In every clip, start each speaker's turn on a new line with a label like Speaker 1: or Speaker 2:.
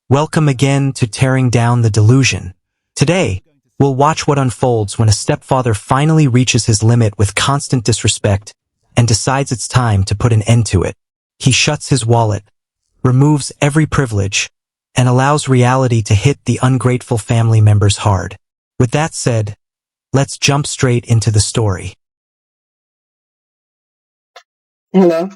Speaker 1: Welcome again to Tearing Down the Delusion. Today, we'll watch what unfolds when a stepfather finally reaches his limit with constant disrespect and decides it's time to put an end to it. He shuts his wallet, removes every privilege, and allows reality to hit the ungrateful family members hard. With that said, let's jump straight into the story.
Speaker 2: Hello.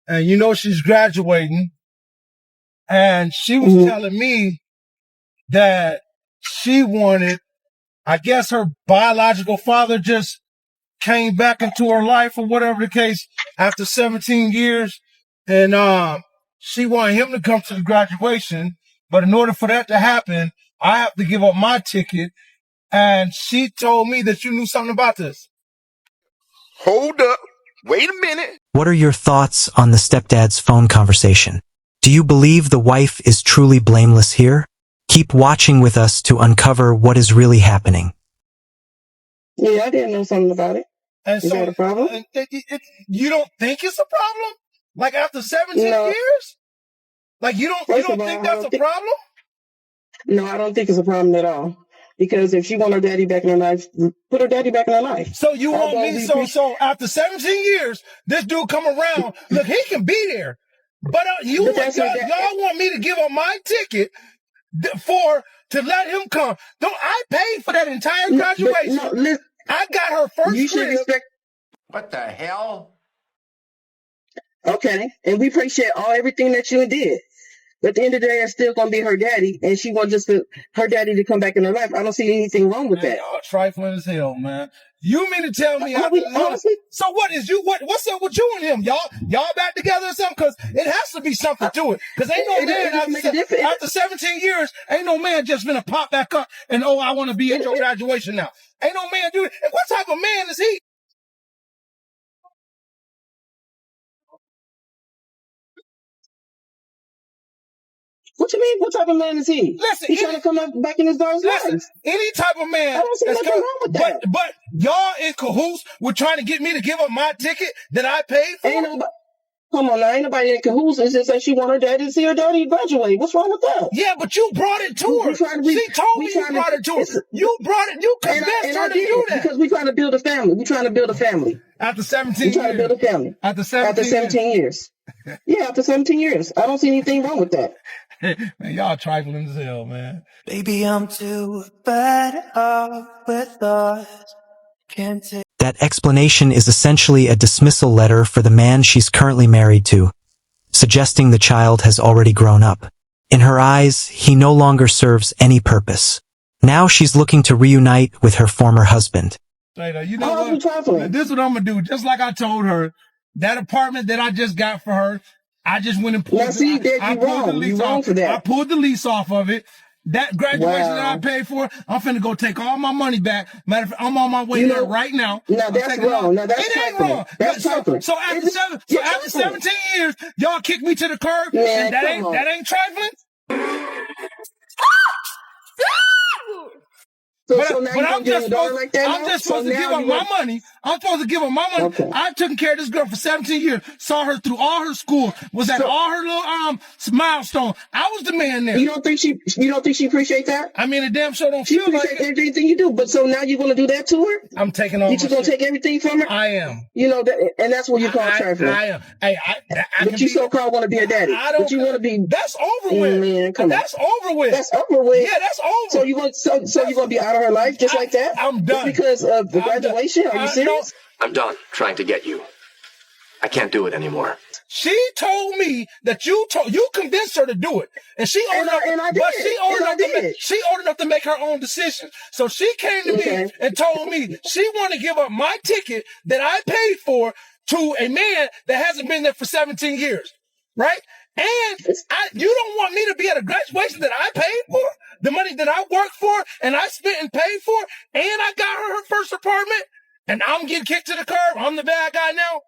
Speaker 3: And you know she's graduating, and she was telling me that she wanted, I guess her biological father just came back into her life or whatever the case after 17 years. And she wanted him to come to the graduation. But in order for that to happen, I have to give up my ticket. And she told me that you knew something about this.
Speaker 4: Hold up. Wait a minute.
Speaker 1: What are your thoughts on the stepdad's phone conversation? Do you believe the wife is truly blameless here? Keep watching with us to uncover what is really happening.
Speaker 2: Yeah, I didn't know something about it.
Speaker 3: And
Speaker 2: Is that a problem?
Speaker 3: You don't think it's a problem? Like after 17 years? Like you don't think that's a problem?
Speaker 2: No, I don't think it's a problem at all. Because if she want her daddy back in her life, put her daddy back in her life.
Speaker 3: So you want me, so after 17 years, this dude come around, look, he can be there. But y'all want me to give up my ticket to let him come. Don't I paid for that entire graduation? I got her first
Speaker 2: You should respect.
Speaker 4: What the hell?
Speaker 2: Okay, and we appreciate everything that you did. But at the end of the day, it's still going to be her daddy, and she wants just her daddy to come back in her life. I don't see anything wrong with that.
Speaker 3: Y'all trifling as hell, man. You mean to tell me?
Speaker 2: Honestly,
Speaker 3: so what's up with you and him? Y'all back together or something? Because it has to be something to it. Because ain't no man after 17 years, ain't no man just gonna pop back up and I want to be at your graduation now. Ain't no man do it. And what type of man is he?
Speaker 2: what you mean? What type of man is he?
Speaker 3: Listen,
Speaker 2: he's trying to come back in his daughter's life.
Speaker 3: Any type of man.
Speaker 2: I don't see nothing wrong with that.
Speaker 3: But y'all in cahoots with trying to get me to give up my ticket that I paid for?
Speaker 2: Come on now, ain't nobody in cahoots. It's just that she want her daddy to see her daddy graduate. What's wrong with that?
Speaker 3: Yeah, but you brought it to her. She told me you brought it to her. You brought it. You convinced her to do that.
Speaker 2: Because we're trying to build a family. We're trying to build a family.
Speaker 3: After 17 years.
Speaker 2: We're trying to build a family.
Speaker 3: After 17
Speaker 2: years. Yeah, after 17 years. I don't see anything wrong with that.
Speaker 3: Man, y'all trifling as hell, man.
Speaker 5: Baby, I'm too bad off with us. Can't take.
Speaker 1: That explanation is essentially a dismissal letter for the man she's currently married to, suggesting the child has already grown up. In her eyes, he no longer serves any purpose. Now she's looking to reunite with her former husband.
Speaker 3: You know what? This is what I'm going to do. Just like I told her, that apartment that I just got for her, I just went and pulled the lease off. I pulled the lease off of it. That graduation that I paid for, I'm finna go take all my money back. Matter of fact, I'm on my way there right now.
Speaker 2: No, that's wrong. No, that's trifling.
Speaker 3: Wrong.
Speaker 2: That's trifling.
Speaker 3: So after 17 years, y'all kicked me to the curb, and that ain't trifling?
Speaker 2: So now I'm just
Speaker 3: supposed to give up my money. I'm supposed to give her my money.
Speaker 2: Okay.
Speaker 3: I've taken care of this girl for 17 years. Saw her through all her school. Was at all her little milestone. I was the man there.
Speaker 2: You don't think she appreciate that?
Speaker 3: I mean, the damn show don't
Speaker 2: she
Speaker 3: feel like
Speaker 2: it. Everything you do. But so now you're gonna do that to her?
Speaker 3: I'm taking all.
Speaker 2: You just gonna take everything from her?
Speaker 3: I am.
Speaker 2: You know that, and that's what you call trifling.
Speaker 3: I am. Hey,
Speaker 2: but you so-called want to be a daddy.
Speaker 3: I don't.
Speaker 2: But you want to be.
Speaker 3: That's over with.
Speaker 2: Man, come on.
Speaker 3: That's over with.
Speaker 2: That's over with.
Speaker 3: Yeah, that's over.
Speaker 2: So you you're gonna be out of her life just like that?
Speaker 3: I'm done.
Speaker 2: Just because of the graduation? Are you serious?
Speaker 6: I'm done trying to get you. I can't do it anymore.
Speaker 3: She told me that you convinced her to do it, and she old enough to make her own decision. So she came to me and told me she want to give up my ticket that I paid for to a man that hasn't been there for 17 years, right? And you don't want me to be at a graduation that I paid for, the money that I worked for and I spent and paid for, and I got her first apartment, and I'm getting kicked to the curb. I'm the bad guy now.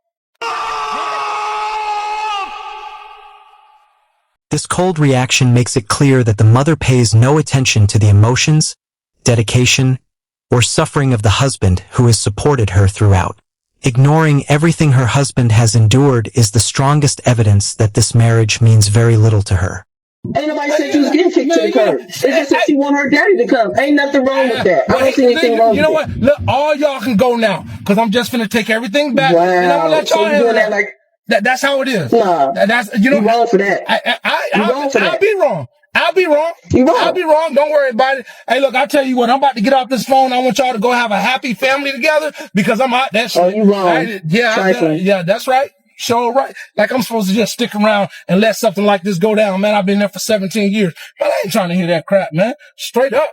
Speaker 1: This cold reaction makes it clear that the mother pays no attention to the emotions, dedication, or suffering of the husband who has supported her throughout. Ignoring everything her husband has endured is the strongest evidence that this marriage means very little to her.
Speaker 2: Ain't nobody said you was getting kicked to the curb. It's just that she want her daddy to come. Ain't nothing wrong with that. I don't see anything wrong with it.
Speaker 3: You know what? Look, all y'all can go now, because I'm just finna take everything back.
Speaker 2: Wow.
Speaker 3: And I'm gonna let y'all
Speaker 2: so you doing that like
Speaker 3: that's how it is.
Speaker 2: Nah.
Speaker 3: That's you know.
Speaker 2: You wrong for that.
Speaker 3: I'll be wrong. I'll be wrong.
Speaker 2: You wrong.
Speaker 3: I'll be wrong. Don't worry about it. Hey, look, I'll tell you what. I'm about to get off this phone. I want y'all to go have a happy family together because I'm out that shit.
Speaker 2: Oh, you wrong.
Speaker 3: Yeah, that's right. Sure, right. Like I'm supposed to just stick around and let something like this go down, man. I've been there for 17 years. But I ain't trying to hear that crap, man. Straight up.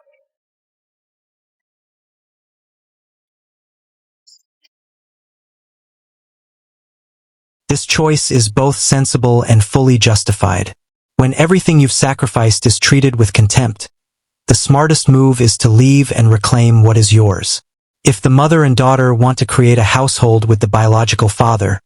Speaker 1: This choice is both sensible and fully justified. When everything you've sacrificed is treated with contempt, the smartest move is to leave and reclaim what is yours. If the mother and daughter want to create a household with the biological father,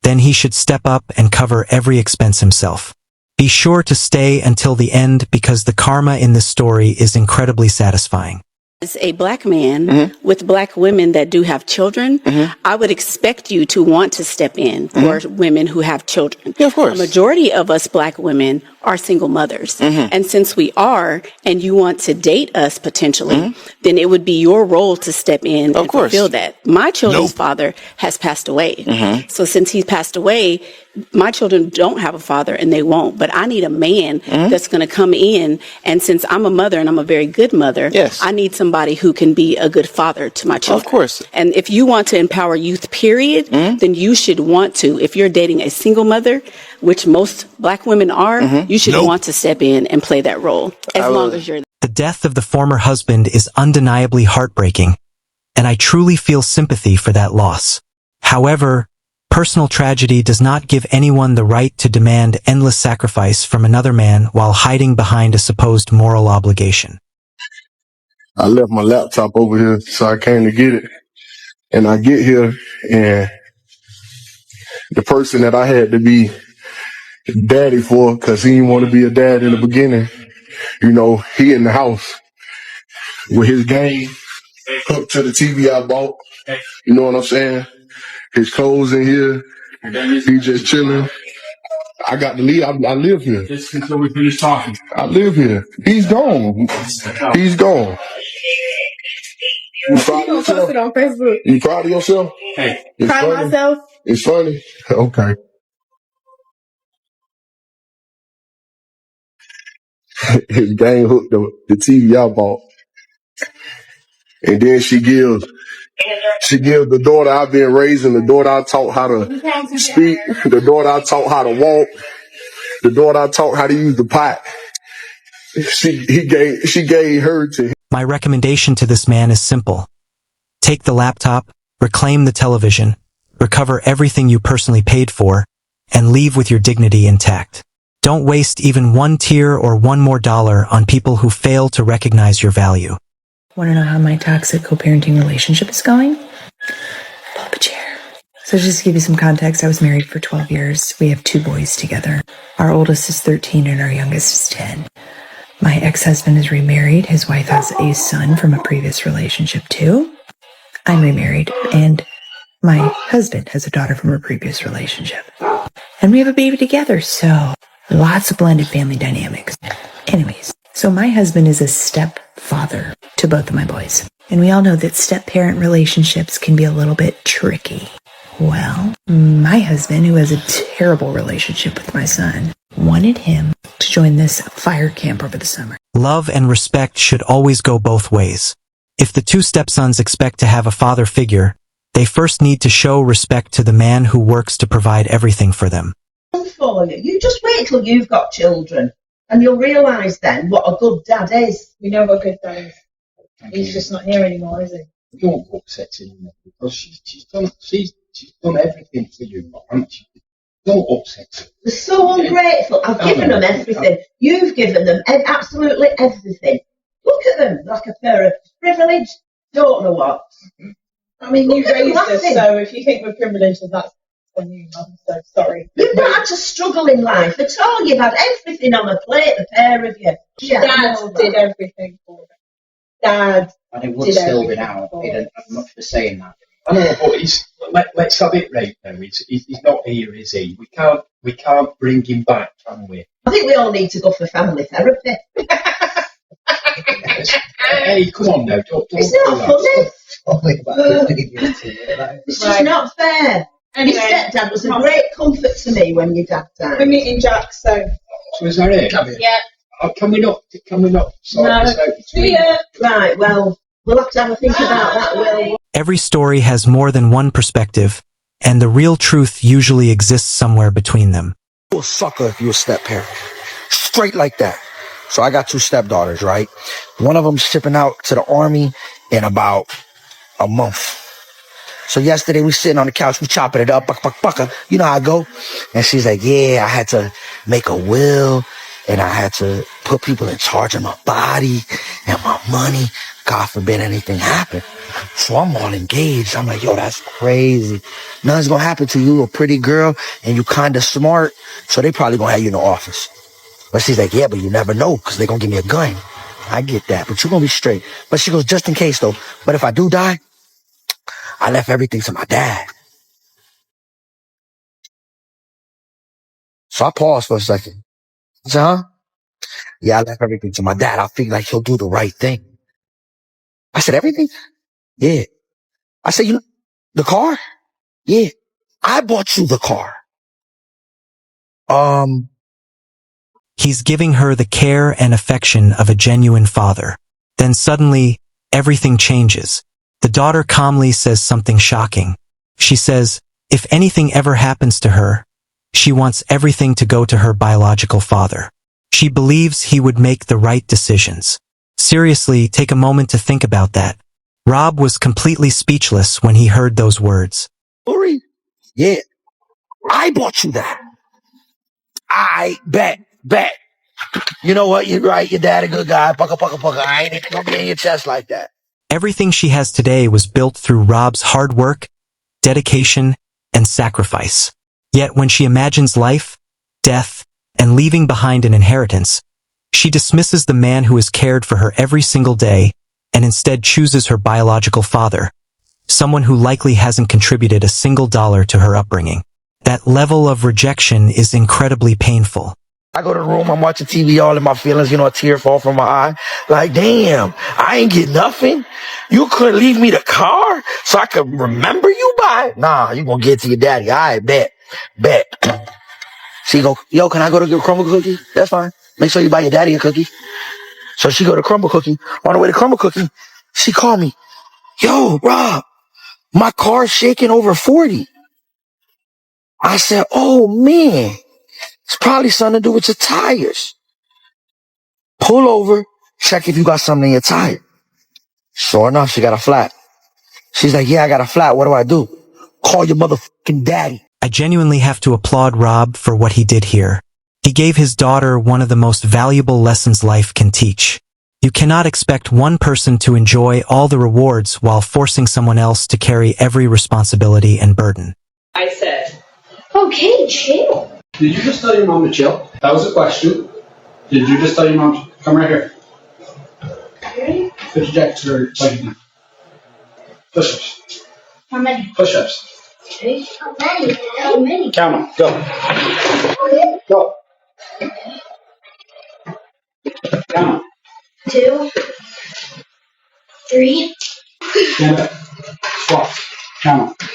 Speaker 1: then he should step up and cover every expense himself. Be sure to stay until the end because the karma in this story is incredibly satisfying.
Speaker 7: As a black man with black women that do have children, I would expect you to want to step in for women who have children.
Speaker 8: Yeah, of course.
Speaker 7: A majority of us black women are single mothers. And since we are, and you want to date us potentially, then it would be your role to step in and fulfill that. My children's father has passed away. So since he's passed away, my children don't have a father and they won't, but I need a man that's going to come in. And since I'm a mother and I'm a very good mother, I need somebody who can be a good father to my children.
Speaker 8: Of course.
Speaker 7: And if you want to empower youth, period, then you should want to. If you're dating a single mother, which most black women are, you should want to step in and play that role as long as you're there.
Speaker 1: The death of the former husband is undeniably heartbreaking, and I truly feel sympathy for that loss. However, personal tragedy does not give anyone the right to demand endless sacrifice from another man while hiding behind a supposed moral obligation.
Speaker 9: I left my laptop over here, so I came to get it. And I get here, and the person that I had to be daddy for, because he didn't want to be a dad in the beginning, you know, he in the house with his game hooked to the TV I bought. You know what I'm saying? His clothes in here. He just chilling. I got to leave. I live here. Just until we finish talking. I live here. He's gone. He's gone. You proud of yourself? Post it on Facebook. You proud of yourself? Hey, proud of myself. It's funny. Okay. His gang hooked the TV I bought, and then she gives the daughter I've been raising, the daughter I taught how to speak, the daughter I taught how to walk, the daughter I taught how to use the pot. She gave her to him.
Speaker 1: My recommendation to this man is simple. Take the laptop, reclaim the television, recover everything you personally paid for, and leave with your dignity intact. Don't waste even one tear or one more dollar on people who fail to recognize your value.
Speaker 10: Want to know how my toxic co-parenting relationship is going? Pull up a chair. So just to give you some context, I was married for 12 years. We have 2 boys together. Our oldest is 13 and our youngest is 10. My ex-husband is remarried. His wife has a son from a previous relationship too. I'm remarried, and my husband has a daughter from a previous relationship. And we have a baby together, so lots of blended family dynamics. Anyways, so my husband is a stepfather to both of my boys. And we all know that step-parent relationships can be a little bit tricky. Well, my husband, who has a terrible relationship with my son, wanted him to join this fire camp over the summer.
Speaker 1: Love and respect should always go both ways. If the 2 stepsons expect to have a father figure, they first need to show respect to the man who works to provide everything for them.
Speaker 11: For you. You just wait till you've got children and you'll realise then what a good dad is. We know what a good dad is. He's just not here anymore, is he?
Speaker 12: Don't upset him because she's done everything for you, haven't she? Don't upset her.
Speaker 11: They're so ungrateful. I've given them everything. You've given them absolutely everything. Look at them like a pair of privileged, don't know what.
Speaker 13: I mean, you raised us, so if you think we're privileged, that's
Speaker 11: on you, Mum, so sorry. You've not had to struggle in life at all. You've had everything on a plate, the pair of you. Dad did everything for me. Dad.
Speaker 12: And it would still be now. He didn't have much for saying that. I know, but let's have it right now. He's not here, is he? We can't bring him back, can we?
Speaker 11: I think we all need to go for family therapy.
Speaker 12: Hey, come on now, don't
Speaker 11: it's not funny. It's just not fair. Anyway, your stepdad was a great comfort to me when your dad died.
Speaker 8: We're meeting Jack soon.
Speaker 12: So is that it?
Speaker 8: Yeah.
Speaker 12: Can we not sort this out between us?
Speaker 11: Right, well, we'll have to have a think about that, Will.
Speaker 1: Every story has more than one perspective, and the real truth usually exists somewhere between them.
Speaker 13: You're a sucker if you're a step-parent. Straight like that. So I got 2 stepdaughters, right? One of them's shipping out to the army in about a month. So yesterday we sitting on the couch, we chopping it up, you know how I go? And she's like, yeah, I had to make a will, and I had to put people in charge of my body and my money. God forbid anything happen. So I'm all engaged. I'm like, yo, that's crazy. Nothing's gonna happen to you. You're a pretty girl and you kind of smart. So they probably gonna have you in the office. But she's like, yeah, but you never know because they're gonna give me a gun. I get that, but you're gonna be straight. But she goes, just in case though. But if I do die, I left everything to my dad. So I paused for a second. I said, huh? Yeah, I left everything to my dad. I feel like he'll do the right thing. I said, everything? Yeah. I said, you know, the car? Yeah. I bought you the car.
Speaker 1: He's giving her the care and affection of a genuine father. Then suddenly, everything changes. The daughter calmly says something shocking. She says, if anything ever happens to her, she wants everything to go to her biological father. She believes he would make the right decisions. Seriously, take a moment to think about that. Rob was completely speechless when he heard those words.
Speaker 13: Lori? Yeah. I bought you that. I bet. You know what? You're right. Your dad a good guy. Pucka. I ain't gonna be in your chest like that.
Speaker 1: Everything she has today was built through Rob's hard work, dedication, and sacrifice. Yet when she imagines life, death, and leaving behind an inheritance, she dismisses the man who has cared for her every single day and instead chooses her biological father, someone who likely hasn't contributed a single dollar to her upbringing. That level of rejection is incredibly painful.
Speaker 13: I go to the room, I'm watching TV, all in my feelings, a tear fall from my eye. Like, damn, I ain't get nothing. You couldn't leave me the car so I could remember you by it? Nah, you gonna get it to your daddy. All right, bet. She go, yo, can I go to get a crumble cookie? That's fine. Make sure you buy your daddy a cookie. So she go to crumble cookie. On the way to crumble cookie, she called me. Yo, Rob, my car's shaking over 40. I said, oh man, it's probably something to do with your tires. Pull over, check if you got something in your tire. Sure enough, she got a flat. She's like, yeah, I got a flat. What do I do? Call your motherfucking daddy.
Speaker 1: I genuinely have to applaud Rob for what he did here. He gave his daughter one of the most valuable lessons life can teach. You cannot expect one person to enjoy all the rewards while forcing someone else to carry every responsibility and burden.
Speaker 8: I said, okay, chill.
Speaker 14: Did you just tell your mom to chill? That was a question. Did you just tell your mom to come right here?
Speaker 8: Really?
Speaker 14: Put your jacket to her like now. Push-ups.
Speaker 8: How many?
Speaker 14: Push-ups.
Speaker 8: Okay. How many?
Speaker 14: Count them. Go. Go. Count them.
Speaker 8: 2, 3.
Speaker 14: Stand up. Squat. Count them.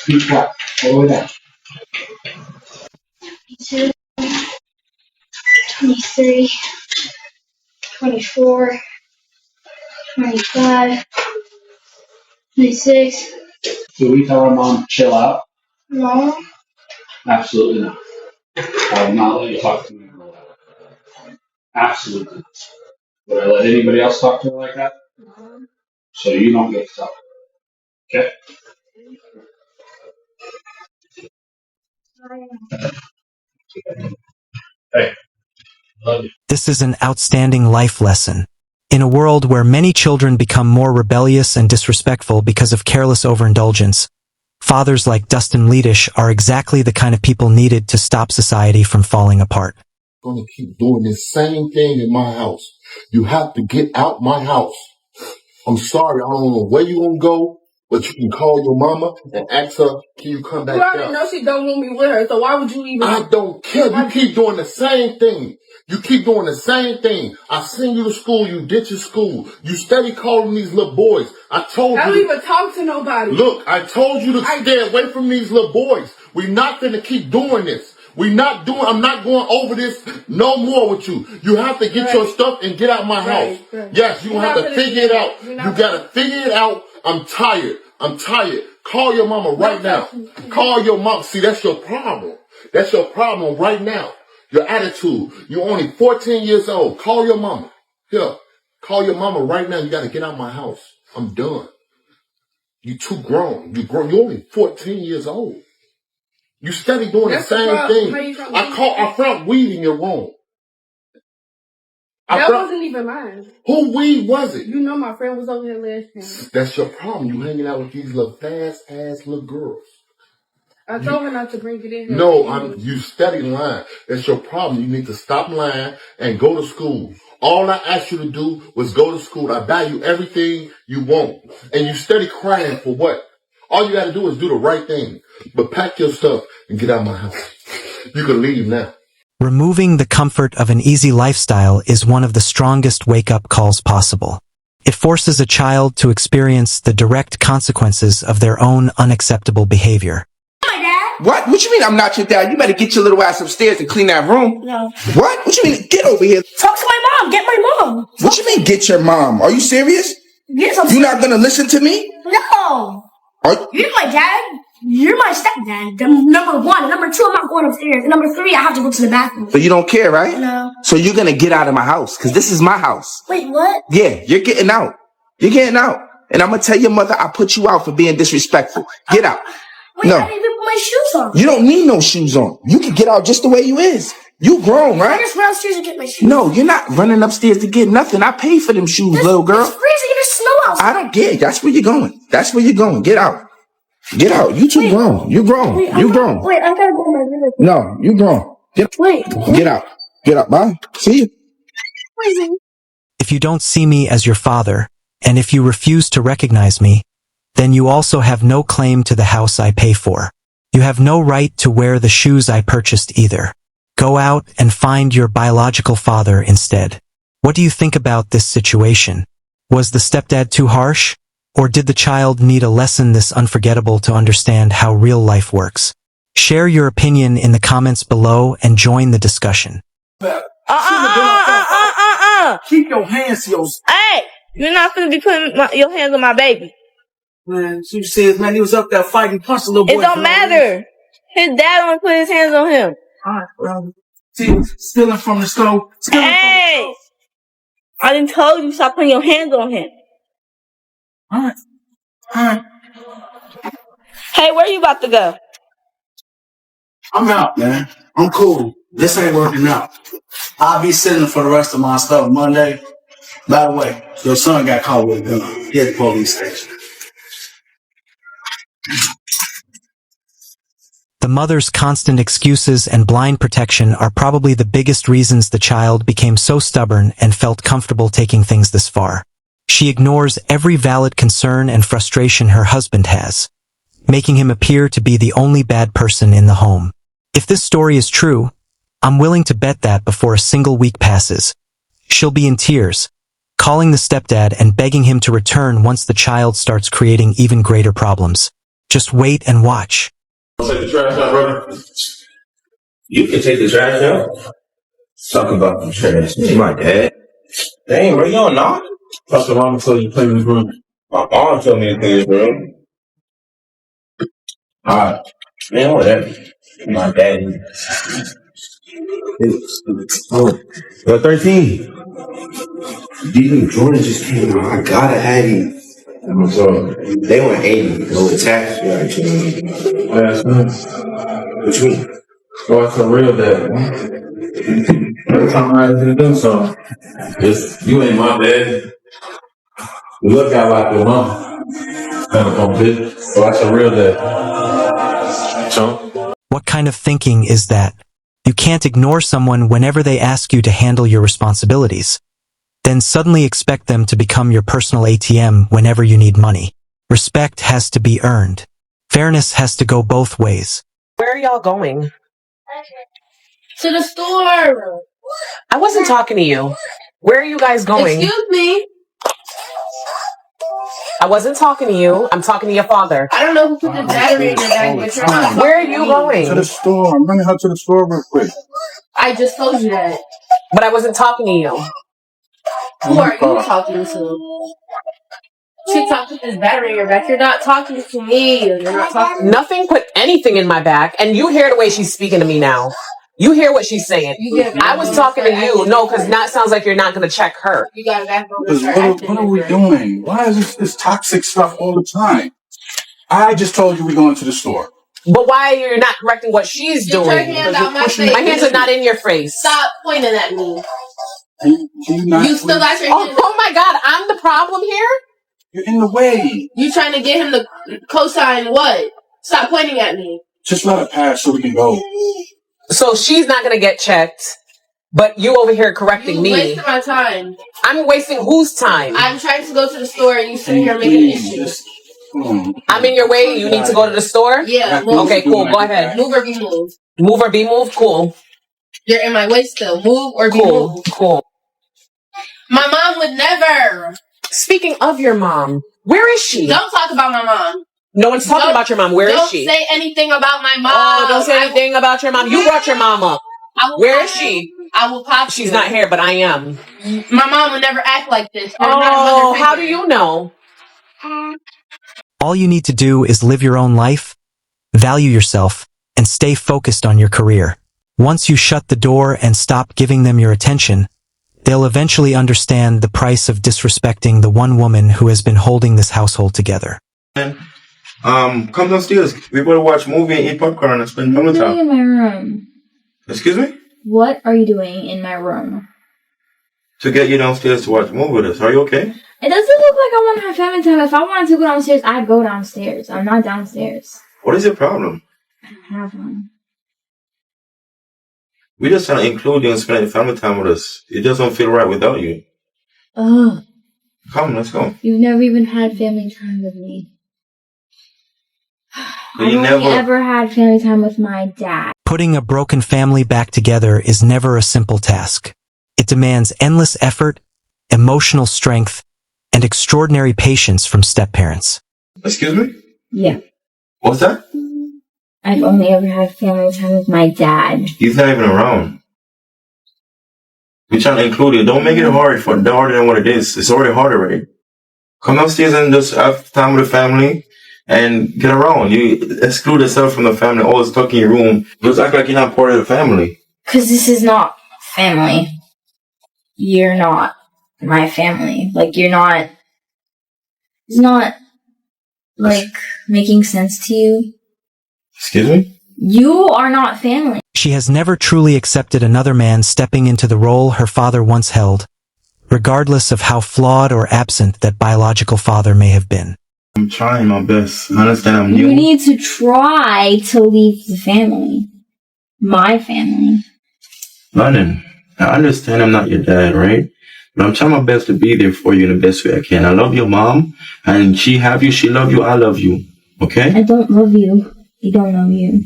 Speaker 14: Deep squat. All the way down.
Speaker 8: 22, 23, 24, 25, 26.
Speaker 14: Did we tell our mom to chill out?
Speaker 8: No.
Speaker 14: Absolutely not. I will not let you talk to me like that. Absolutely. Would I let anybody else talk to her like that?
Speaker 8: No.
Speaker 14: So you don't get to talk to her. Okay? Hey, love you.
Speaker 1: This is an outstanding life lesson. In a world where many children become more rebellious and disrespectful because of careless overindulgence, Fathers like Dustin Leadish are exactly the kind of people needed to stop society from falling apart.
Speaker 9: I'm gonna keep doing this same thing in my house. You have to get out my house. I'm sorry, I don't know where you gonna go, but you can call your mama and ask her, can you come back
Speaker 2: You already
Speaker 9: down?
Speaker 2: know she don't want me with her, so why would you even?
Speaker 9: I don't care. You keep doing the same thing. You keep doing the same thing. I send you to school, you ditch your school. You steady calling these little boys. I don't
Speaker 2: even talk to nobody.
Speaker 9: Look, I told you to stay away from these little boys. We're not gonna keep doing this. I'm not going over this no more with you. You have to get your stuff and get out my house.
Speaker 2: Right.
Speaker 9: Yes, you have to figure it out. You gotta figure it out. I'm tired. Call your mama right now. Call your mom. See, that's your problem. That's your problem right now. Your attitude. You're only 14 years old. Call your mama. Here. Call your mama right now. You gotta get out my house. I'm done. You too grown. You're only 14 years old. You steady doing the same thing. I found weed in your room.
Speaker 2: That wasn't even mine.
Speaker 9: Who weed was it?
Speaker 2: You know my friend was over here last time.
Speaker 9: That's your problem. You hanging out with these little fast ass little girls.
Speaker 2: I told her not to bring it in.
Speaker 9: No, you steady lying. That's your problem. You need to stop lying and go to school. All I asked you to do was go to school. I buy you everything you want. And you steady crying for what? All you gotta do is do the right thing. But pack your stuff and get out of my house. You can leave now.
Speaker 1: Removing the comfort of an easy lifestyle is one of the strongest wake-up calls possible. It forces a child to experience the direct consequences of their own unacceptable behavior.
Speaker 13: What? What you mean I'm not your dad? You better get your little ass upstairs and clean that room.
Speaker 8: No.
Speaker 13: What? What you mean? Get over here.
Speaker 8: Talk to my mom. Get my mom.
Speaker 13: What you mean get your mom? Are you serious?
Speaker 8: Yes, I'm
Speaker 13: You not gonna listen to me?
Speaker 8: No. You're my dad. You're my stepdad. Number one. Number two, I'm not going upstairs. And number three, I have to go to the bathroom.
Speaker 13: So you don't care, right?
Speaker 8: No.
Speaker 13: So you're gonna get out of my house, because this is my house.
Speaker 8: Wait, what?
Speaker 13: Yeah, you're getting out. You're getting out. And I'm gonna tell your mother I put you out for being disrespectful. Get out.
Speaker 8: Wait,
Speaker 13: No.
Speaker 8: I didn't even put my shoes on.
Speaker 13: You don't need no shoes on. You can get out just the way you is. You grown,
Speaker 8: I
Speaker 13: right?
Speaker 8: just run upstairs and get my shoes.
Speaker 13: No, you're not running upstairs to get nothing. I paid for them shoes, little girl.
Speaker 8: It's freezing. There's snow outside.
Speaker 13: I don't care. That's where you're going. That's where you're going. Get out. Get out. You too grown. You grown. You grown.
Speaker 8: Wait, I gotta go to my room.
Speaker 13: No, you grown. Get out. Get out. Bye. See you.
Speaker 1: If you don't see me as your father, and if you refuse to recognize me, then you also have no claim to the house I pay for. You have no right to wear the shoes I purchased either. Go out and find your biological father instead. What do you think about this situation? Was the stepdad too harsh? Or did the child need a lesson this unforgettable to understand how real life works? Share your opinion in the comments below and join the discussion.
Speaker 3: Keep your hands to yourself.
Speaker 15: Hey, you're not gonna be putting your hands on my baby.
Speaker 3: Man, she says, man, he was up there fighting, punch a little boy.
Speaker 15: It don't matter. His dad only put his hands on him.
Speaker 3: Alright, well, see, stealing from the stove.
Speaker 15: Hey, I done told you stop putting your hands on him.
Speaker 3: Alright.
Speaker 15: Hey, where you about to go?
Speaker 3: I'm out, man. I'm cool. This ain't working out. I'll be sitting for the rest of my stuff Monday. By the way, your son got caught with a gun. He at the police station.
Speaker 1: The mother's constant excuses and blind protection are probably the biggest reasons the child became so stubborn and felt comfortable taking things this far. She ignores every valid concern and frustration her husband has, making him appear to be the only bad person in the home. If this story is true, I'm willing to bet that before a single week passes, she'll be in tears, calling the stepdad and begging him to return once the child starts creating even greater problems. Just wait and watch.
Speaker 16: Take the trash out, brother. You can take the trash out. Talk about the trash. You my dad. Dang, bro, you don't know? Plus, the mama told you to clean this room. My mom told me to clean this room. Alright. Man, whatever. My daddy. Oh, you're 13. These Jordan just came out. I gotta have these. So, they went 80. No tax. Yeah, that's nice. What you mean? Oh, that's a real dad. Every time I ask you to do something, you ain't my dad. You look out like your mom. So that's a real dad. So?
Speaker 1: What kind of thinking is that? You can't ignore someone whenever they ask you to handle your responsibilities. Then suddenly expect them to become your personal ATM whenever you need money. Respect has to be earned. Fairness has to go both ways.
Speaker 17: Where are y'all going?
Speaker 8: To the store.
Speaker 17: I wasn't talking to you. Where are you guys going?
Speaker 8: Excuse me.
Speaker 17: I wasn't talking to you. I'm talking to your father.
Speaker 8: I don't know who put the battery in your bag, but you're not.
Speaker 17: Where are you going?
Speaker 16: To the store. I'm bringing her to the store real quick.
Speaker 8: I just told you that.
Speaker 17: But I wasn't talking to you.
Speaker 8: Who are you talking to? TikTok put this battery in your back. You're not talking to me. You're not talking.
Speaker 17: Nothing put anything in my back, and you hear the way she's speaking to me now. You hear what she's saying. I was talking to you. No, because that sounds like you're not going to check her.
Speaker 8: You got a back.
Speaker 16: What are we doing? Why is this toxic stuff all the time? I just told you we're going to the store.
Speaker 17: But why are you not correcting what she's doing?
Speaker 8: Your hands out my face.
Speaker 17: My hands are not in your face.
Speaker 8: Stop pointing at me.
Speaker 16: You
Speaker 8: still got your hands.
Speaker 17: Oh my God, I'm the problem here?
Speaker 16: You're in the way.
Speaker 8: You trying to get him to co-sign what? Stop pointing at me.
Speaker 16: Just let it pass so we can go.
Speaker 17: So she's not going to get checked, but you over here correcting me.
Speaker 8: You're wasting my time.
Speaker 17: I'm wasting whose time?
Speaker 8: I'm trying to go to the store and you sitting here making an issue.
Speaker 17: I'm in your way. You need to go to the store?
Speaker 8: Yeah. Move.
Speaker 17: Okay, cool. Go ahead.
Speaker 8: Move or be moved.
Speaker 17: Move or be moved? Cool.
Speaker 8: You're in my way still. Move or be moved.
Speaker 17: Cool.
Speaker 8: My mom would never.
Speaker 17: Speaking of your mom, where is she?
Speaker 8: Don't talk about my mom.
Speaker 17: No one's talking about your mom. Where is she?
Speaker 8: Don't say anything about my mom.
Speaker 17: Oh, don't say anything about your mom. You brought your mom up. Where is she?
Speaker 8: I will pop
Speaker 17: She's not here, but I am.
Speaker 8: My mom would never act like this.
Speaker 17: Oh, how do you know?
Speaker 1: All you need to do is live your own life, value yourself, and stay focused on your career. Once you shut the door and stop giving them your attention, they'll eventually understand the price of disrespecting the one woman who has been holding this household together.
Speaker 16: Come downstairs. We're going to watch a movie and eat popcorn and spend family time.
Speaker 18: What are you doing in my room?
Speaker 16: Excuse me?
Speaker 18: What are you doing in my room?
Speaker 16: To get you downstairs to watch a movie with us. Are you okay?
Speaker 18: It doesn't look like I want to have family time. If I wanted to go downstairs, I'd go downstairs. I'm not downstairs.
Speaker 16: What is your problem?
Speaker 18: I don't have one.
Speaker 16: We just trying to include you and spend family time with us. It just don't feel right without you.
Speaker 18: Ugh.
Speaker 16: Come, let's go.
Speaker 18: You've never even had family time with me. I've only ever had family time with my dad.
Speaker 1: Putting a broken family back together is never a simple task. It demands endless effort, emotional strength, and extraordinary patience from step-parents.
Speaker 16: Excuse me?
Speaker 18: Yeah.
Speaker 16: What's that?
Speaker 18: I've only ever had family time with my dad.
Speaker 16: He's not even around. We're trying to include you. Don't make it harder than what it is. It's already hard already. Come downstairs and just have time with the family and get around. You exclude yourself from the family, always stuck in your room. Just act like you're not part of the family.
Speaker 18: Because this is not family. You're not my family. Like, you're not... It's not, like, making sense to you.
Speaker 16: Excuse me?
Speaker 18: You are not family.
Speaker 1: She has never truly accepted another man stepping into the role her father once held, regardless of how flawed or absent that biological father may have been.
Speaker 16: I'm trying my best. I understand I'm new.
Speaker 18: You need to try to leave the family. My family.
Speaker 16: London, I understand I'm not your dad, right? But I'm trying my best to be there for you in the best way I can. I love your mom, and she love you, I love you. Okay?
Speaker 18: I don't love you. I don't know you.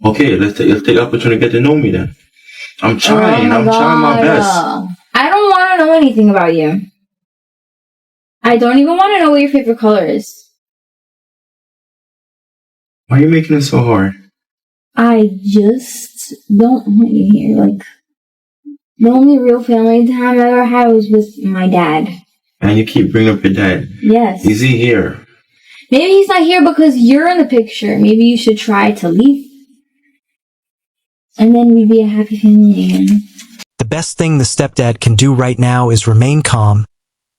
Speaker 16: Okay, let's take the opportunity to get to know me then. I'm trying. I'm trying my best.
Speaker 18: I don't want to know anything about you. I don't even want to know what your favorite color is.
Speaker 16: Why are you making it so hard?
Speaker 18: I just don't want you here. Like, the only real family time I ever had was with my dad.
Speaker 16: And you keep bringing up your dad.
Speaker 18: Yes.
Speaker 16: Is he here?
Speaker 18: Maybe he's not here because you're in the picture. Maybe you should try to leave. And then we'd be a happy family again.
Speaker 1: The best thing the stepdad can do right now is remain calm,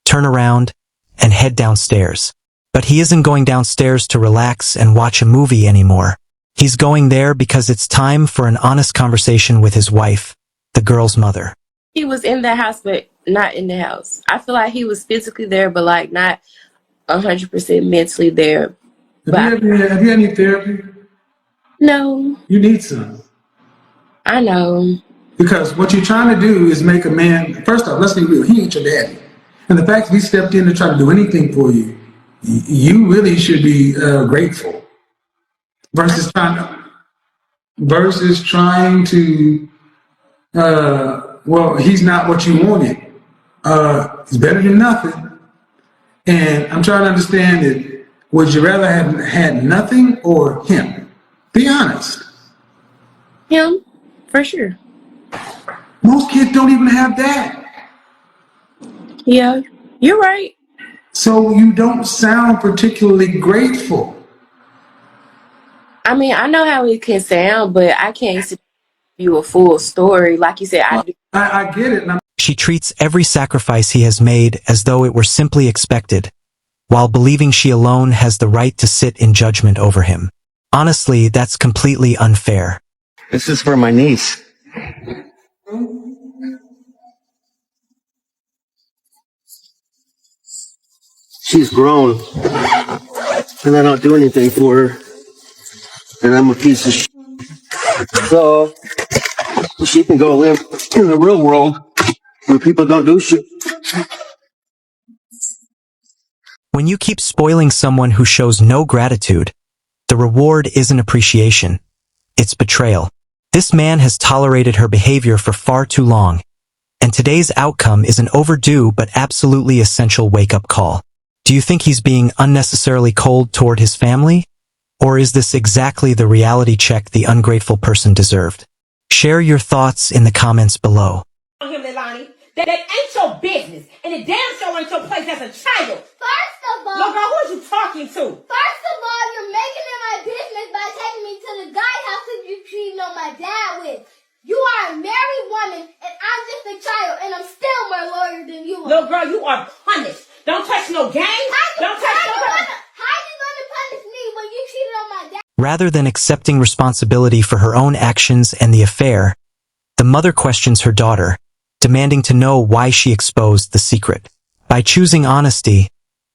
Speaker 1: turn around, and head downstairs. But he isn't going downstairs to relax and watch a movie anymore. He's going there because it's time for an honest conversation with his wife, the girl's mother.
Speaker 19: He was in the house, but not in the house. I feel like he was physically there, but like not 100% mentally there.
Speaker 3: Have you had any therapy?
Speaker 19: No.
Speaker 3: You need some.
Speaker 19: I know.
Speaker 3: Because what you're trying to do is make a man, first off, let's be real, he ain't your daddy. And the fact that he stepped in to try to do anything for you, you really should be grateful. Versus trying to, well, he's not what you wanted. He's better than nothing. And I'm trying to understand it. Would you rather have had nothing or him? Be honest.
Speaker 19: Him, for sure.
Speaker 3: Most kids don't even have that.
Speaker 19: Yeah, you're right.
Speaker 3: So you don't sound particularly grateful.
Speaker 19: I mean, I know how it can sound, but I can't give you a full story. Like you said,
Speaker 3: I get it.
Speaker 1: She treats every sacrifice he has made as though it were simply expected, while believing she alone has the right to sit in judgment over him. Honestly, that's completely unfair.
Speaker 13: This is for my niece. She's grown, and I don't do anything for her, and I'm a piece of shit. So she can go live in the real world where people don't do shit.
Speaker 1: When you keep spoiling someone who shows no gratitude, the reward isn't appreciation. It's betrayal. This man has tolerated her behavior for far too long, and today's outcome is an overdue but absolutely essential wake-up call. Do you think he's being unnecessarily cold toward his family? Or is this exactly the reality check the ungrateful person deserved? Share your thoughts in the comments below.
Speaker 20: That ain't your business, and it damn sure ain't your place as a child.
Speaker 8: First of all,
Speaker 20: look, girl, who is you talking to?
Speaker 8: First of all, you're making it my business by taking me to the guy house that you cheating on my dad with. You are a married woman, and I'm just a child, and I'm still more loyal than you are.
Speaker 20: Little girl, you are punished. Don't touch no game. Don't touch no girl.
Speaker 8: How you gonna punish me when you cheated on my dad?
Speaker 1: Rather than accepting responsibility for her own actions and the affair, the mother questions her daughter, demanding to know why she exposed the secret. By choosing honesty,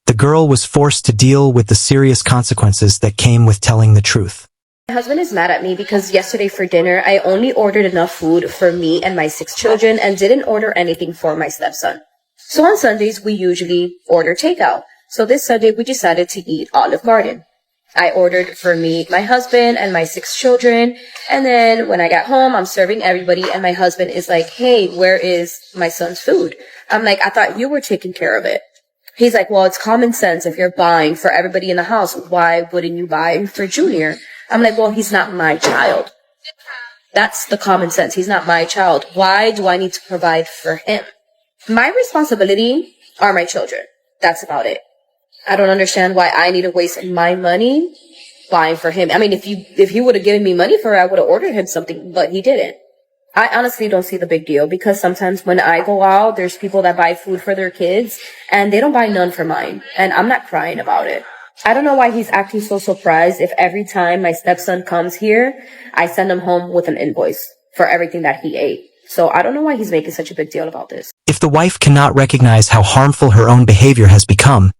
Speaker 1: the girl was forced to deal with the serious consequences that came with telling the truth.
Speaker 21: My husband is mad at me because yesterday for dinner, I only ordered enough food for me and my 6 children and didn't order anything for my stepson. So on Sundays, we usually order takeout. So this Sunday, we decided to eat Olive Garden. I ordered for me, my husband, and my 6 children. And then when I got home, I'm serving everybody. And my husband is like, hey, where is my son's food? I'm like, I thought you were taking care of it. He's like, well, it's common sense. If you're buying for everybody in the house, why wouldn't you buy for Junior? I'm like, well, he's not my child. That's the common sense. He's not my child. Why do I need to provide for him? My responsibility are my children. That's about it. I don't understand why I need to waste my money buying for him. I mean, if he would have given me money for it, I would have ordered him something, but he didn't. I honestly don't see the big deal because sometimes when I go out, there's people that buy food for their kids and they don't buy none for mine. And I'm not crying about it. I don't know why he's acting so surprised if every time my stepson comes here, I send him home with an invoice for everything that he ate. So I don't know why he's making such a big deal about this.
Speaker 1: If the wife cannot recognize how harmful her own behavior has become,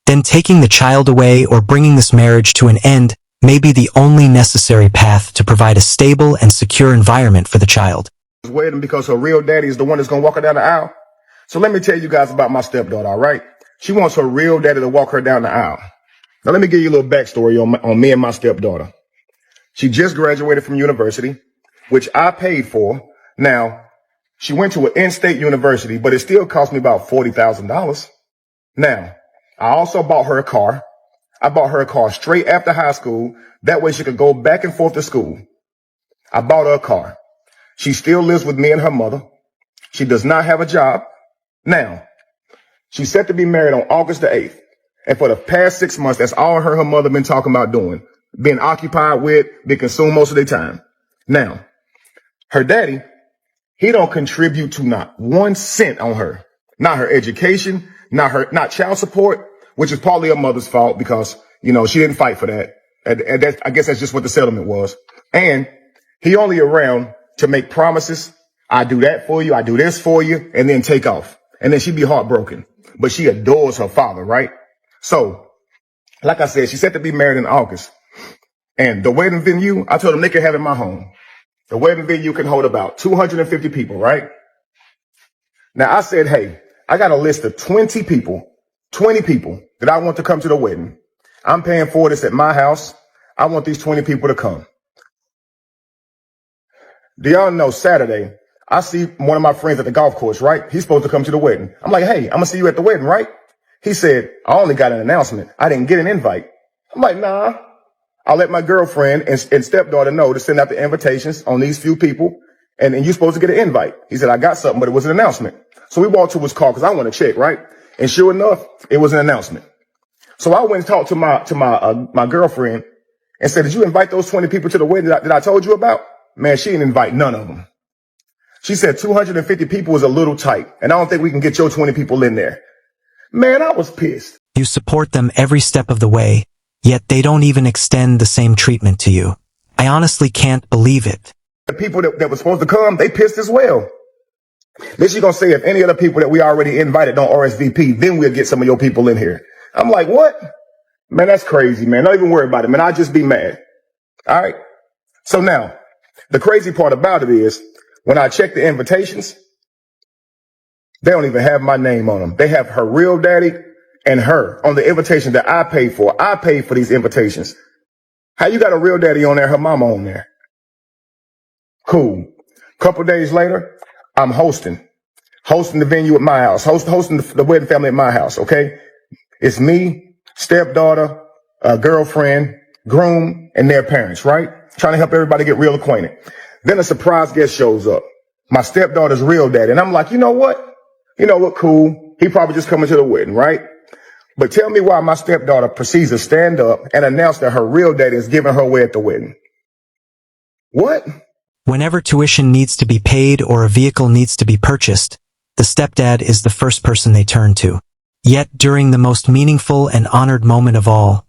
Speaker 1: then taking the child away or bringing this marriage to an end may be the only necessary path to provide a stable and secure environment for the child.
Speaker 9: Waiting because her real daddy is the one that's going to walk her down the aisle. So let me tell you guys about my stepdaughter, all right? She wants her real daddy to walk her down the aisle. Now let me give you a little backstory on me and my stepdaughter. She just graduated from university, which I paid for. Now, she went to an in-state university, but it still cost me about $40,000. Now, I also bought her a car. I bought her a car straight after high school. That way she could go back and forth to school. I bought her a car. She still lives with me and her mother. She does not have a job. Now, she's set to be married on August the 8th. And for the past 6 months, that's all her and her mother been talking about doing. Being occupied with, being consumed most of their time. Now, her daddy, he don't contribute to not 1 cent on her. Not her education, not child support, which is partly her mother's fault because, you know, she didn't fight for that. And that, I guess that's just what the settlement was. And he only around to make promises. I do that for you. I do this for you, and then take off. And then she'd be heartbroken. But she adores her father, right? So, like I said, she said to be married in August. And the wedding venue, I told them they could have it in my home. The wedding venue can hold about 250 people, right? Now I said, hey, I got a list of 20 people that I want to come to the wedding. I'm paying for this at my house. I want these 20 people to come. Do y'all know Saturday, I see one of my friends at the golf course, right? He's supposed to come to the wedding. I'm like, hey, I'm going to see you at the wedding, right? He said, I only got an announcement. I didn't get an invite. I'm like, nah. I'll let my girlfriend and stepdaughter know to send out the invitations on these few people. And you're supposed to get an invite. He said, I got something, but it was an announcement. So we walked to his car because I want to check, right? And sure enough, it was an announcement. So I went and talked to my girlfriend and said, did you invite those 20 people to the wedding that I told you about? Man, she didn't invite none of them. She said 250 people is a little tight, and I don't think we can get your 20 people in there. Man, I was pissed.
Speaker 1: You support them every step of the way, yet they don't even extend the same treatment to you. I honestly can't believe it.
Speaker 9: The people that were supposed to come, they pissed as well. Then she's going to say if any of the people that we already invited don't RSVP, then we'll get some of your people in here. I'm like, what? Man, that's crazy, man. Don't even worry about it, man. I'll just be mad. All right? So now, the crazy part about it is, when I check the invitations, they don't even have my name on them. They have her real daddy and her on the invitation that I paid for. I paid for these invitations. How you got a real daddy on there, her mama on there? Cool. Couple days later, I'm hosting the venue at my house, hosting the wedding family at my house, okay? It's me, stepdaughter, girlfriend, groom, and their parents, right? Trying to help everybody get real acquainted. Then a surprise guest shows up. My stepdaughter's real daddy. And I'm like, you know what? Cool. He probably just coming to the wedding, right? But tell me why my stepdaughter proceeds to stand up and announce that her real daddy is giving her away at the wedding. What?
Speaker 1: Whenever tuition needs to be paid or a vehicle needs to be purchased, the stepdad is the first person they turn to. Yet during the most meaningful and honored moment of all,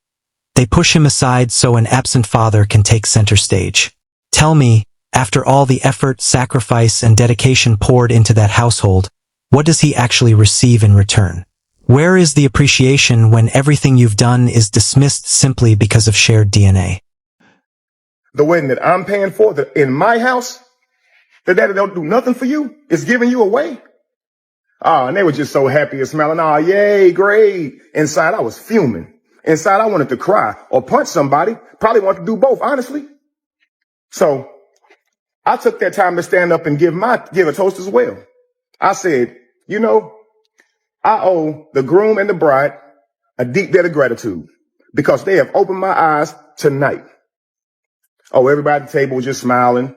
Speaker 1: they push him aside so an absent father can take center stage. Tell me, after all the effort, sacrifice, and dedication poured into that household, what does he actually receive in return? Where is the appreciation when everything you've done is dismissed simply because of shared DNA?
Speaker 9: The wedding that I'm paying for in my house, the daddy don't do nothing for you, is giving you away. And they were just so happy and smiling. Yay, great. Inside, I was fuming. Inside, I wanted to cry or punch somebody. Probably wanted to do both, honestly. So I took that time to stand up and give a toast as well. I said, I owe the groom and the bride a deep debt of gratitude because they have opened my eyes tonight. Oh, everybody at the table was just smiling.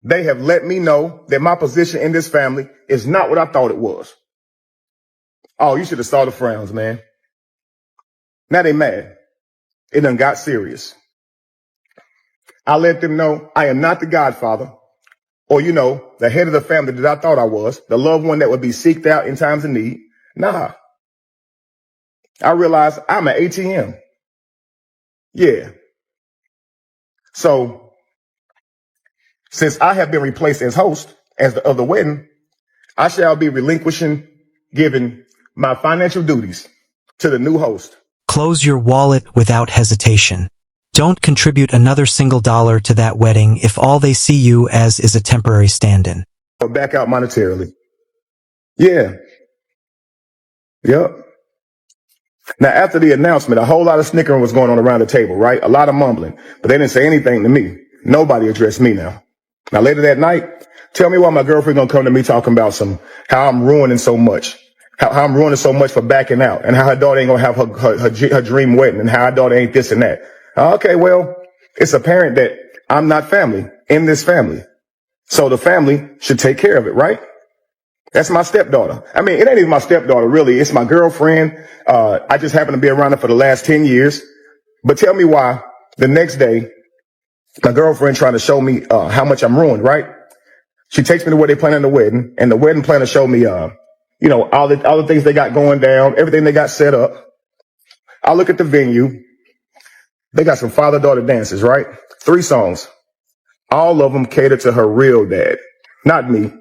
Speaker 9: They have let me know that my position in this family is not what I thought it was. Oh, you should have saw the frowns, man. Now they mad. It done got serious. I let them know I am not the godfather or, the head of the family that I thought I was, the loved one that would be seeked out in times of need. Nah. I realized I'm an ATM. Yeah. So since I have been replaced as host of the wedding, I shall be giving my financial duties to the new host.
Speaker 1: Close your wallet without hesitation. Don't contribute another single dollar to that wedding if all they see you as is a temporary stand-in.
Speaker 9: Back out monetarily. Yeah. Yep. Now, after the announcement, a whole lot of snickering was going on around the table, right? A lot of mumbling, but they didn't say anything to me. Nobody addressed me now. Now, later that night, tell me why my girlfriend gonna come to me talking about how I'm ruining so much, how I'm ruining so much for backing out, and how her daughter ain't gonna have her dream wedding, and how her daughter ain't this and that. Okay, well, it's apparent that I'm not family in this family. So the family should take care of it, right? That's my stepdaughter. I mean, it ain't even my stepdaughter, really. It's my girlfriend. I just happen to be around her for the last 10 years. But tell me why the next day, my girlfriend trying to show me how much I'm ruined, right? She takes me to where they planning the wedding, and the wedding planner showed me, all the things they got going down, everything they got set up. I look at the venue. They got some father-daughter dances, right? 3 songs. All of them cater to her real dad, not me.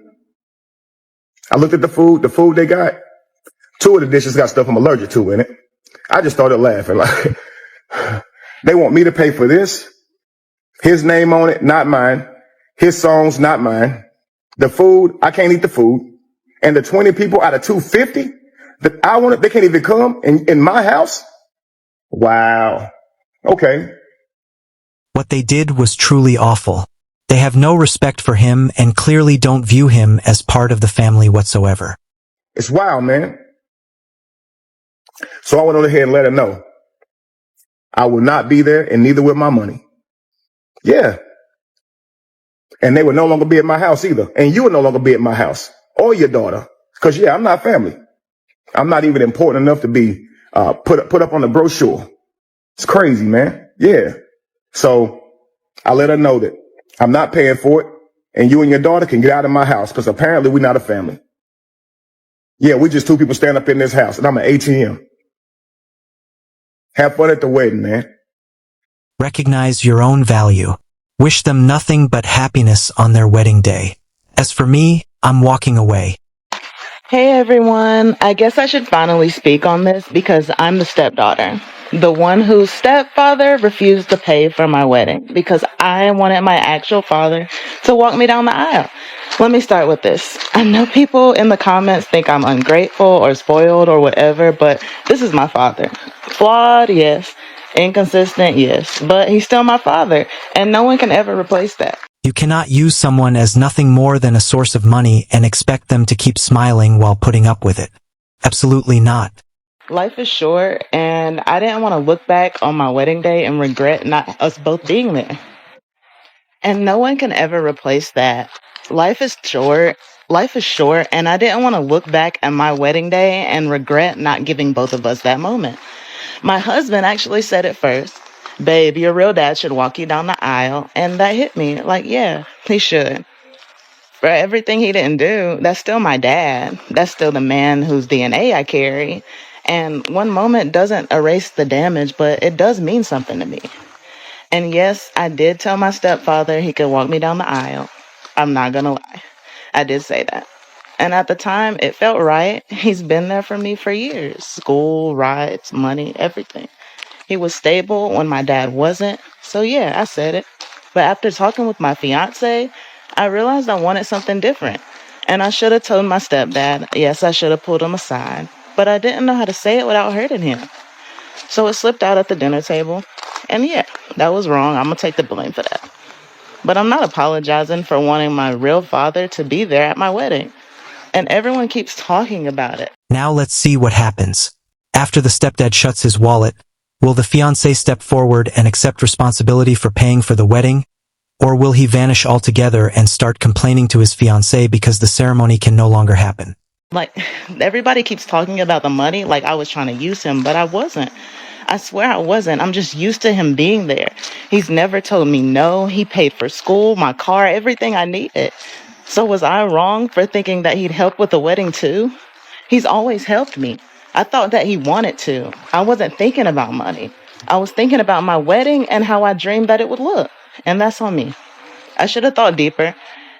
Speaker 9: I looked at the food they got. 2 of the dishes got stuff I'm allergic to in it. I just started laughing. Like, they want me to pay for this. His name on it, not mine. His songs, not mine. The food, I can't eat the food. And the 20 people out of 250 that I wanted, they can't even come in my house. Wow. Okay.
Speaker 1: What they did was truly awful. They have no respect for him and clearly don't view him as part of the family whatsoever.
Speaker 9: It's wild, man. So I went on ahead and let her know I will not be there, and neither will my money. Yeah. And they would no longer be at my house either. And you would no longer be at my house or your daughter. Because, yeah, I'm not family. I'm not even important enough to be put up on the brochure. It's crazy, man. Yeah. So I let her know that I'm not paying for it. And you and your daughter can get out of my house because apparently we're not a family. Yeah, we just two people stand up in this house and I'm an ATM. Have fun at the wedding, man.
Speaker 1: Recognize your own value. Wish them nothing but happiness on their wedding day. As for me, I'm walking away.
Speaker 4: Hey everyone, I guess I should finally speak on this because I'm the stepdaughter. The one whose stepfather refused to pay for my wedding because I wanted my actual father to walk me down the aisle. Let me start with this. I know people in the comments think I'm ungrateful or spoiled or whatever, but this is my father. Flawed, yes. Inconsistent, yes. But he's still my father, and no one can ever replace that.
Speaker 1: You cannot use someone as nothing more than a source of money and expect them to keep smiling while putting up with it. Absolutely not.
Speaker 4: Life is short, and I didn't want to look back on my wedding day and regret not us both being there. And no one can ever replace that. Life is short, and I didn't want to look back at my wedding day and regret not giving both of us that moment. My husband actually said it first. Babe, your real dad should walk you down the aisle. And that hit me. Like, yeah, he should. For everything he didn't do, that's still my dad. That's still the man whose DNA I carry. And one moment doesn't erase the damage, but it does mean something to me. And yes, I did tell my stepfather he could walk me down the aisle. I'm not gonna lie. I did say that. And at the time, it felt right. He's been there for me for years. School, rides, money, everything. He was stable when my dad wasn't. So yeah, I said it. But after talking with my fiance, I realized I wanted something different. And I should have told my stepdad. Yes, I should have pulled him aside. But I didn't know how to say it without hurting him. So it slipped out at the dinner table. And yeah, that was wrong. I'm going to take the blame for that. But I'm not apologizing for wanting my real father to be there at my wedding. And everyone keeps talking about it.
Speaker 1: Now let's see what happens. After the stepdad shuts his wallet, will the fiancé step forward and accept responsibility for paying for the wedding? Or will he vanish altogether and start complaining to his fiancée because the ceremony can no longer happen?
Speaker 4: Like, everybody keeps talking about the money like I was trying to use him, but I wasn't. I swear I wasn't. I'm just used to him being there. He's never told me no. He paid for school, my car, everything I needed. So was I wrong for thinking that he'd help with the wedding too? He's always helped me. I thought that he wanted to. I wasn't thinking about money. I was thinking about my wedding and how I dreamed that it would look. And that's on me. I should have thought deeper.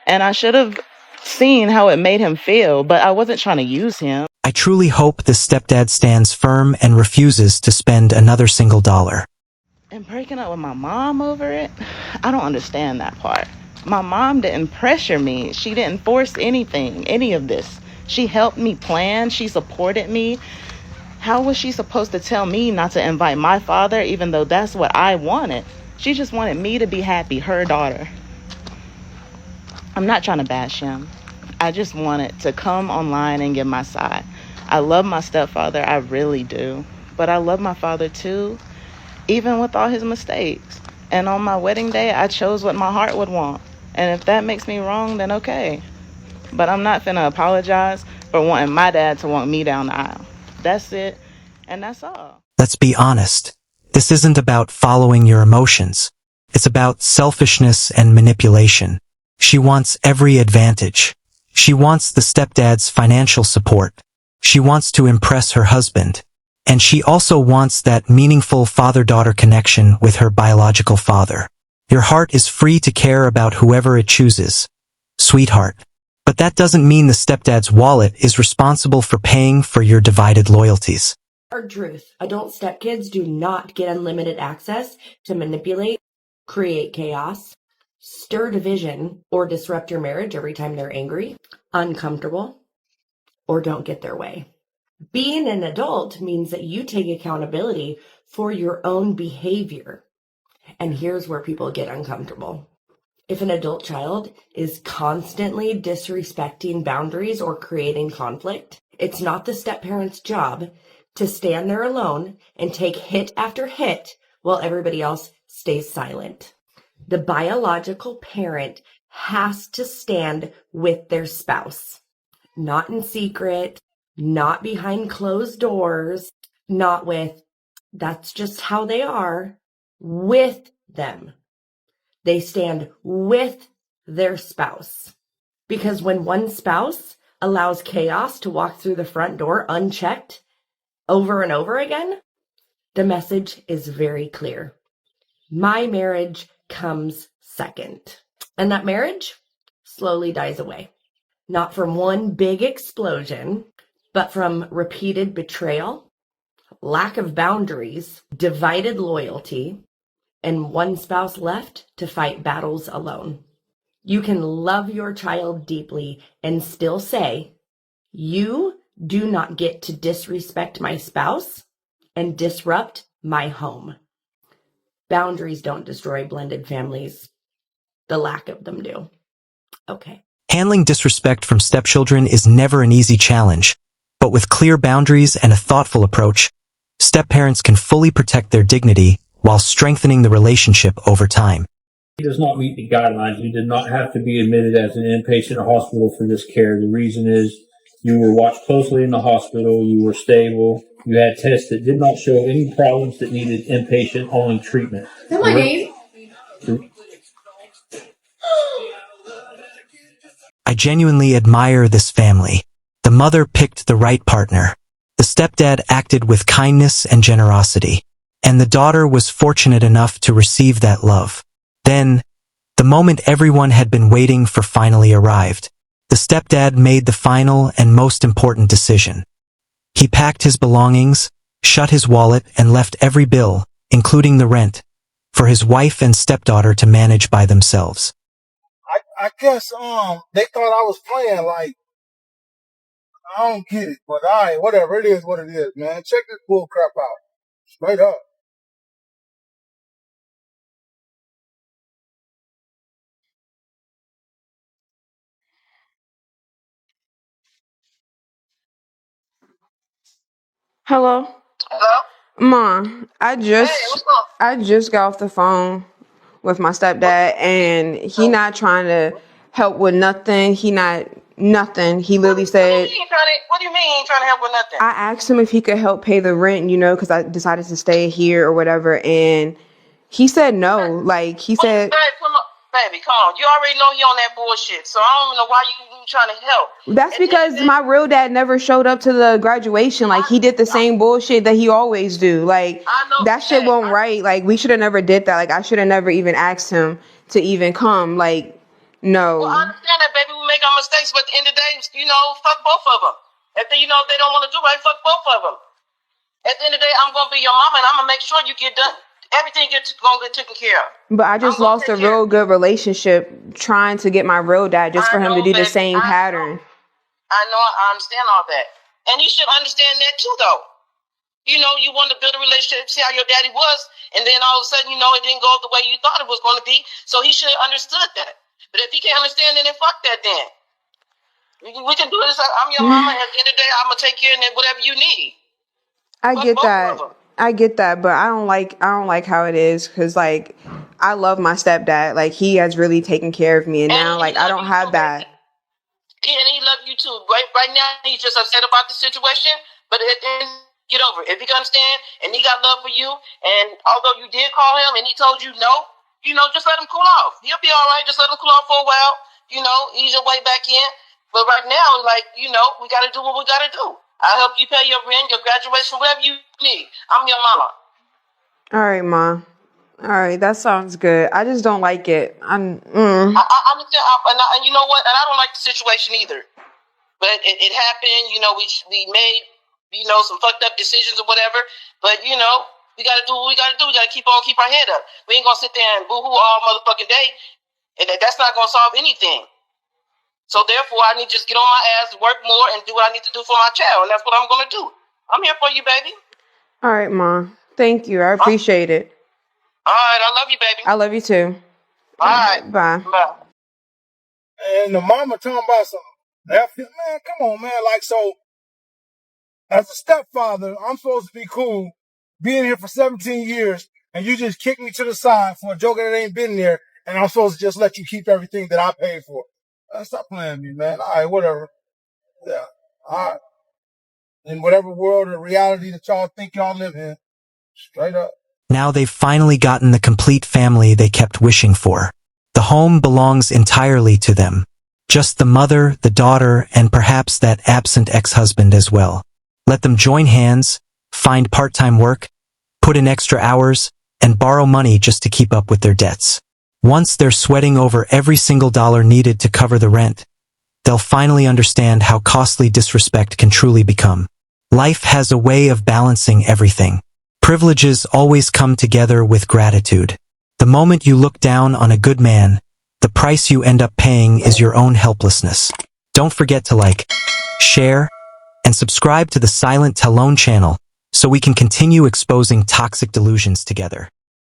Speaker 4: And I should have seen how it made him feel, but I wasn't trying to use him.
Speaker 1: I truly hope the stepdad stands firm and refuses to spend another single dollar.
Speaker 4: And breaking up with my mom over it? I don't understand that part. My mom didn't pressure me. She didn't force anything, any of this. She helped me plan. She supported me. How was she supposed to tell me not to invite my father, even though that's what I wanted? She just wanted me to be happy, her daughter. I'm not trying to bash him. I just wanted to come online and give my side. I love my stepfather, I really do. But I love my father too, even with all his mistakes. And on my wedding day, I chose what my heart would want. And if that makes me wrong, then okay. But I'm not finna apologize for wanting my dad to walk me down the aisle. That's it, and that's all.
Speaker 1: Let's be honest. This isn't about following your emotions. It's about selfishness and manipulation. She wants every advantage. She wants the stepdad's financial support. She wants to impress her husband. And she also wants that meaningful father-daughter connection with her biological father. Your heart is free to care about whoever it chooses, sweetheart. But that doesn't mean the stepdad's wallet is responsible for paying for your divided loyalties.
Speaker 5: Hard truth. Adult stepkids do not get unlimited access to manipulate, create chaos, stir division, or disrupt your marriage every time they're angry, uncomfortable, or don't get their way. Being an adult means that you take accountability for your own behavior. And here's where people get uncomfortable. If an adult child is constantly disrespecting boundaries or creating conflict, it's not the step-parent's job to stand there alone and take hit after hit while everybody else stays silent. The biological parent has to stand with their spouse, not in secret, not behind closed doors, not with, that's just how they are, with them. They stand with their spouse. Because when one spouse allows chaos to walk through the front door unchecked over and over again, the message is very clear. My marriage comes second. And that marriage slowly dies away. Not from one big explosion, but from repeated betrayal, lack of boundaries, divided loyalty, and one spouse left to fight battles alone. You can love your child deeply and still say, you do not get to disrespect my spouse and disrupt my home. Boundaries don't destroy blended families. The lack of them do. Okay.
Speaker 1: Handling disrespect from stepchildren is never an easy challenge, but with clear boundaries and a thoughtful approach, stepparents can fully protect their dignity while strengthening the relationship over time.
Speaker 14: He does not meet the guidelines. You did not have to be admitted as an inpatient or hospital for this care. The reason is you were watched closely in the hospital, you were stable, you had tests that did not show any problems that needed inpatient-only treatment.
Speaker 8: Is that my name?
Speaker 1: I genuinely admire this family. The mother picked the right partner. The stepdad acted with kindness and generosity, and the daughter was fortunate enough to receive that love. Then, the moment everyone had been waiting for finally arrived. The stepdad made the final and most important decision. He packed his belongings, shut his wallet, and left every bill, including the rent, for his wife and stepdaughter to manage by themselves.
Speaker 3: I guess they thought I was playing. Like, I don't get it, but all right, whatever. It is what it is, man. Check this bull crap out. Straight up.
Speaker 22: Hello? Hello? Mom, I just got off the phone with my stepdad and he not trying to help with nothing. He not nothing. He literally said,
Speaker 13: What do you mean he ain't trying to help with nothing?
Speaker 22: I asked him if he could help pay the rent, because I decided to stay here or whatever, and he said no. Like, he said,
Speaker 13: Baby, come on. You already know he on that bullshit, so I don't know why you trying to help.
Speaker 22: that's because my real dad never showed up to the graduation. Like, he did the same bullshit that he always do. Like, that shit wasn't right. Like, we should have never did that. Like, I should have never even asked him to even come. Like, no.
Speaker 13: Well, I understand that, baby. We make our mistakes, but at the end of the day, fuck both of them. If they don't want to do right, fuck both of them. At the end of the day, I'm gonna be your mama, and I'm gonna make sure you get done. Everything gonna get taken care of.
Speaker 22: But I just lost a real good relationship trying to get my real dad just for him to do the same pattern.
Speaker 13: I know, I understand all that. And you should understand that too, though. You want to build a relationship, see how your daddy was, and then all of a sudden, it didn't go the way you thought it was going to be. So he should have understood that. But if he can't understand, then fuck that then. We can do this. I'm your mama, and at the end of the day, I'm going to take care of whatever you need.
Speaker 22: I get that, but I don't like how it is, because like, I love my stepdad. Like, he has really taken care of me, and now like I don't have that.
Speaker 13: Yeah, and he love you too. Right now, he's just upset about the situation, but get over it. If he can understand and he got love for you, and although you did call him and he told you no, just let him cool off. He'll be all right. Just let him cool off for a while. Ease your way back in. But right now, we got to do what we got to do. I'll help you pay your rent, your graduation, whatever you need. I'm your mama.
Speaker 22: All right, Ma. All right, that sounds good. I just don't like it.
Speaker 13: I understand, and you know what? And I don't like the situation either. But it happened. We made
Speaker 2: some fucked up decisions or whatever. But we gotta do what we gotta do. We gotta keep our head up. We ain't gonna sit there and boo-hoo all motherfucking day, and that's not gonna solve anything. So therefore, I need to just get on my ass, work more, and do what I need to do for my child, and that's what I'm gonna do. I'm here for you, baby.
Speaker 22: All right, Ma. Thank you. I appreciate it.
Speaker 2: All right, I love you, baby.
Speaker 22: I love you too.
Speaker 2: All right.
Speaker 22: Bye.
Speaker 2: Bye.
Speaker 3: And the mama talking about something. Man, come on, man. Like, so, as a stepfather, I'm supposed to be cool being here for 17 years, and you just kick me to the side for a joker that ain't been there, and I'm supposed to just let you keep everything that I paid for. Stop playing with me, man. All right, whatever. Yeah. All right. In whatever world or reality that y'all think y'all live in, straight up.
Speaker 1: Now they've finally gotten the complete family they kept wishing for. The home belongs entirely to them. Just the mother, the daughter, and perhaps that absent ex-husband as well. Let them join hands, find part-time work, put in extra hours, and borrow money just to keep up with their debts. Once they're sweating over every single dollar needed to cover the rent, they'll finally understand how costly disrespect can truly become. Life has a way of balancing everything. Privileges always come together with gratitude. The moment you look down on a good man, the price you end up paying is your own helplessness. Don't forget to like, share, and subscribe to the Silent Talone channel so we can continue exposing toxic delusions together.